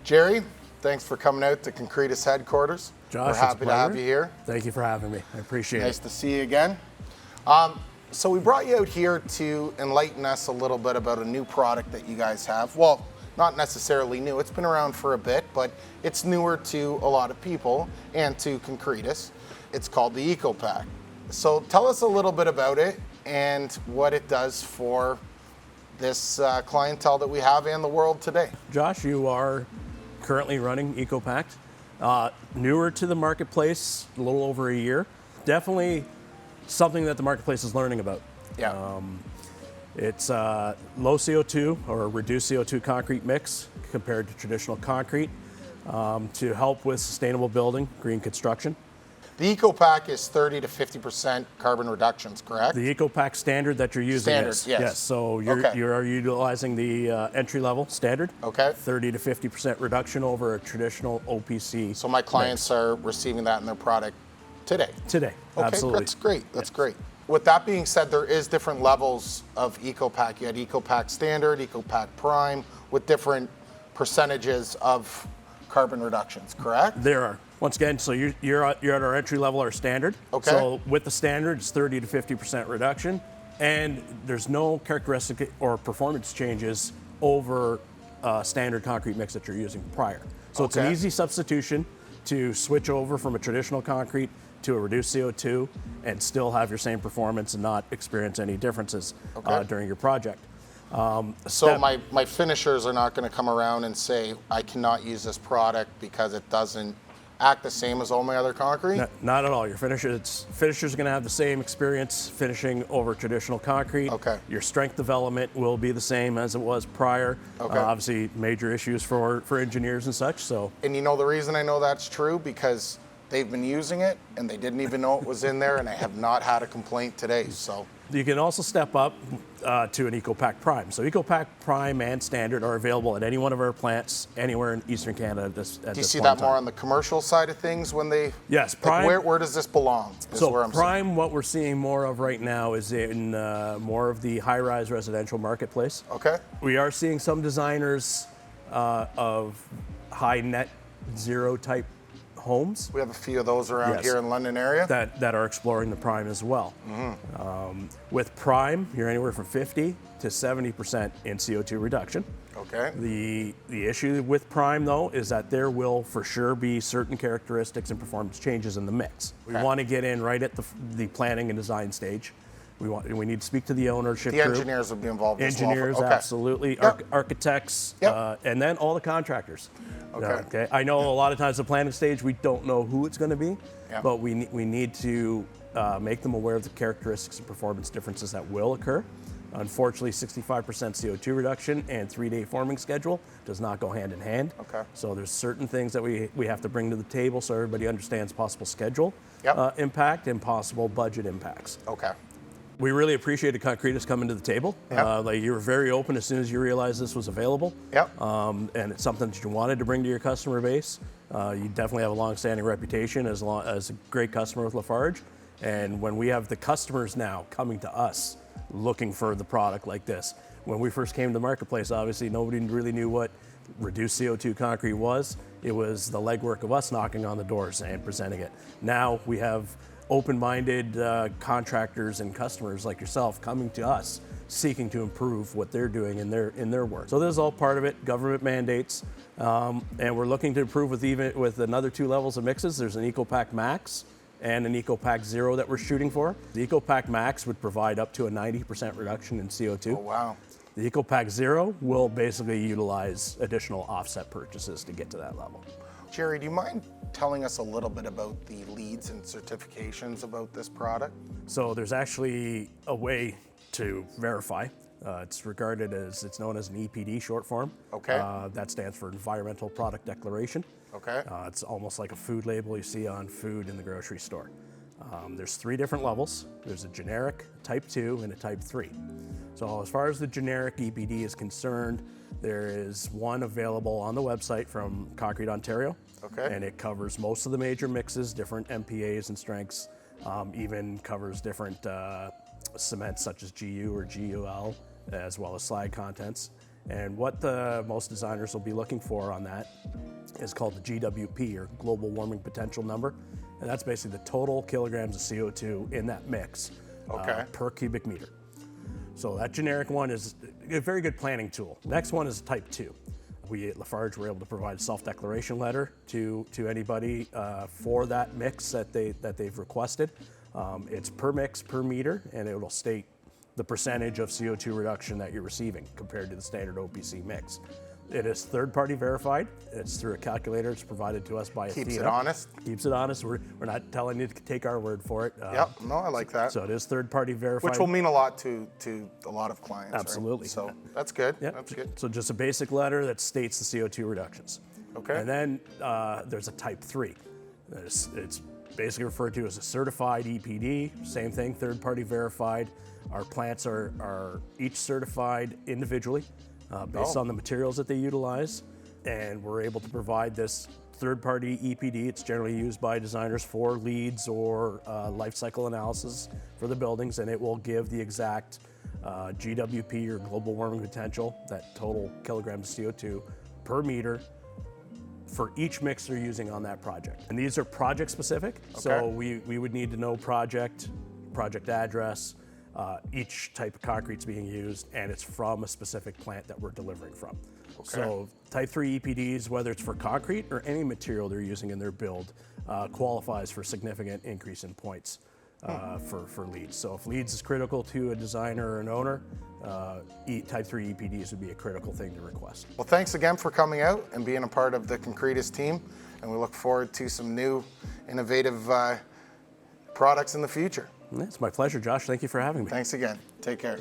Jerry, thanks for coming out to Concretus headquarters. Josh, we're happy to have you here. Thank you for having me. I appreciate it. Nice to see you again. So we brought you out here to enlighten us a little bit about a new product that you guys have. Well, not necessarily new. It's been around for a bit, but it's newer to a lot of people and to Concretus. It's called the EcoPact. So tell us a little bit about it and what it does for this clientele that we have in the world today. Josh, you are currently running EcoPact. Newer to the marketplace, a little over a year. Definitely something that the marketplace is learning about. Yeah. It's low CO2 or reduced CO2 concrete mix compared to traditional concrete to help with sustainable building, green construction. The EcoPact is 30 to 50% carbon reductions, correct? The EcoPact standard that you're using Standard, is. yes. So you're utilizing the entry level standard. Okay. 30 to 50% reduction over a traditional OPC. So my clients are receiving that in their product today? Today, okay, absolutely. That's great, that's great. With that being said, there is different levels of EcoPact. You had EcoPact Standard, EcoPact Prime, with different percentages of carbon reductions, correct? There are. Once again, so you're at our entry level, our standard. Okay. So with the standard, it's 30 to 50% reduction, and there's no characteristic or performance changes over standard concrete mix that you're using prior. So it's an easy substitution to switch over from a traditional concrete to a reduced CO2 and still have your same performance and not experience any differences during your project. So my finishers are not going to come around and say, I cannot use this product because it doesn't act the same as all my other concrete? Not at all. Your finishers are going to have the same experience finishing over traditional concrete. Okay. Your strength development will be the same as it was prior. Okay. Obviously, major issues for engineers and such. So. And you know the reason I know that's true? Because they've been using it and they didn't even know it was in there, and I have not had a complaint today. So you can also step up to an EcoPact Prime. So EcoPact Prime and Standard are available at any one of our plants anywhere in Eastern Canada at this point. Do you see that more on the commercial side of things when they? Yes, Prime. Like where does this belong? So Prime, what we're seeing more of right now is in more of the high-rise residential marketplace. Okay. We are seeing some designers of high net zero type homes. We have a few of those around here in London area. That are exploring the Prime as well. With Prime, you're anywhere from 50 to 70% in CO2 reduction. Okay. The issue with Prime, though, is that there will for sure be certain characteristics and performance changes in the mix. We want to get in right at the planning and design stage. We need to speak to the ownership group. The engineers will be involved as well. Engineers, absolutely. Architects, and then all the contractors. Okay. I know a lot of times the planning stage, we don't know who it's going to be, but we need to make them aware of the characteristics and performance differences that will occur. Unfortunately, 65% CO2 reduction and 3-day forming schedule does not go hand in hand. Okay. So there's certain things that we have to bring to the table so everybody understands possible schedule impact and possible budget impacts. Okay. We really appreciated Concretus coming to the table. You were very open as soon as you realized this was available. And it's something that you wanted to bring to your customer base. You definitely have a long-standing reputation as a great customer with Lafarge. And when we have the customers now coming to us looking for the product like this, when we first came to the marketplace, obviously nobody really knew what reduced CO2 concrete was. It was the legwork of us knocking on the doors and presenting it. Now we have open-minded contractors and customers like yourself coming to us seeking to improve what they're doing in their work. So this is all part of it, government mandates, and we're looking to improve with another 2 levels of mixes. There's an EcoPact Max and an EcoPact Zero that we're shooting for. The EcoPact Max would provide up to a 90% reduction in CO2. Oh, wow. The EcoPact Zero will basically utilize additional offset purchases to get to that level. Jerry, do you mind telling us a little bit about the leads and certifications about this product? So there's actually a way to verify. It's known as an EPD short form. Okay. That stands for Environmental Product Declaration. Okay. It's almost like a food label you see on food in the grocery store. There's 3 different levels. There's a generic, type 2, and a type 3. So as far as the generic EPD is concerned, there is one available on the website from Concrete Ontario. Okay. And it covers most of the major mixes, different MPAs and strengths, even covers different cements such as GU or GUL, as well as slag contents. And what most designers will be looking for on that is called the GWP, or Global Warming Potential Number. And that's basically the total kilograms of CO2 in that mix per cubic meter. So that generic one is a very good planning tool. Next one is type 2. We at Lafarge were able to provide a self-declaration letter to anybody for that mix that they've requested. It's per mix per meter, and it will state the percentage of CO2 reduction that you're receiving compared to the standard OPC mix. It is third-party verified. It's through a calculator. It's provided to us by Athena. Keeps it honest. Keeps it honest. We're not telling you to take our word for it. Yep. No, I like that. So it is third-party verified. Which will mean a lot to a lot of clients. Absolutely. Right? So that's good. Yep. That's good. So just a basic letter that states the CO2 reductions. Okay. And then there's a type 3. It's basically referred to as a certified EPD. Same thing, third-party verified. Our plants are each certified individually based on the materials that they utilize, and we're able to provide this third-party EPD. It's generally used by designers for leads or life cycle analysis for the buildings, and it will give the exact GWP, or global warming potential, that total kilograms of CO2 per meter for each mix they're using on that project. And these are project specific, so we would need to know project address, each type of concrete's being used, and it's from a specific plant that we're delivering from. So type 3 EPDs, whether it's for concrete or any material they're using in their build, qualifies for significant increase in points for leads. So if leads is critical to a designer or an owner, type 3 EPDs would be a critical thing to request. Well, thanks again for coming out and being a part of the Concretus team, and we look forward to some new innovative products in the future. It's my pleasure, Josh. Thank you for having me. Thanks again. Take care.